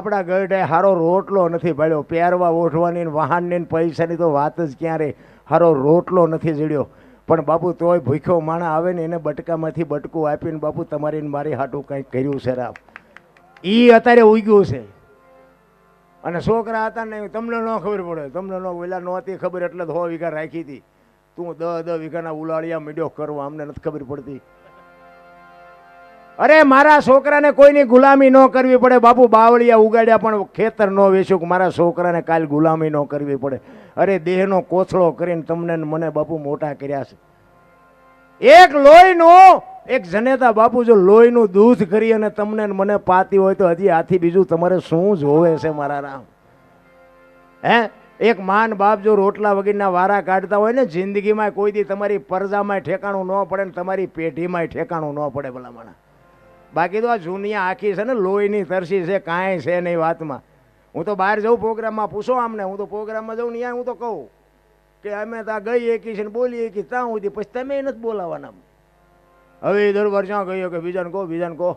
આપણા ગઢે હારો રોટલો નથી ભાળ્યો, પહેરવા ઓઢવાની ને વાહનની ને પૈસાની તો વાત જ ક્યાં રે, હારો રોટલો નથી જડ્યો. પણ બાપુ તોય ભૂખ્યો માણસ આવે ને એને બટકામાંથી બટકું આપીને બાપુ તમારી ને મારી હાટું કંઈક કર્યું છે રામ, એ અત્યારે ઉગ્યું છે. અને છોકરા હતા ને તમને ન ખબર પડે, તમને ન ઓલા નહોતી ખબર એટલે 100 વીઘા રાખી હતી, તું 10 વીઘાના ઉલાળિયા મીડ્યો કરવા, અમને નથી ખબર પડતી. અરે મારા છોકરાને કોઈની ગુલામી ન કરવી પડે બાપુ, બાવળિયા ઉગાડ્યા પણ ખેતર ન વેચ્યું કે મારા છોકરાને કાલ ગુલામી ન કરવી પડે. અરે દેહનો કોથળો કરીને તમને મને બાપુ મોટા કર્યા છે. એક લોહીનું એક જનેતા બાપુ જો લોહીનું દૂધ કરી અને તમને મને પાતી હોય તો હજી આથી બીજું તમારે શું જોવે છે મારા રામ? હે, એક માન બાપ જો રોટલા વગરના વારા કાઢતા હોય ને જિંદગીમાં કોઈ દી તમારી પરજામાં ઠેકાણું ન પડે ને તમારી પેઢીમાં ઠેકાણું ન પડે ભલામણા. બાકી તો આ જુનિયા આખી છે ને લોહીની તરસી છે, કાંઈ છે નહીં વાતમાં. હું તો બહાર જાઉં પ્રોગ્રામમાં, પૂછો આમને, હું તો પ્રોગ્રામમાં જાઉં ને હું તો કહું કે અમે ત્યાં ગઈ એકી છે ને બોલી એકી ત્યાં સુધી, પછી તમે નથી બોલાવાના. હવે દર વર્ષ ક્યાં ગયો કે બીજાને કહો, બીજાને કહો.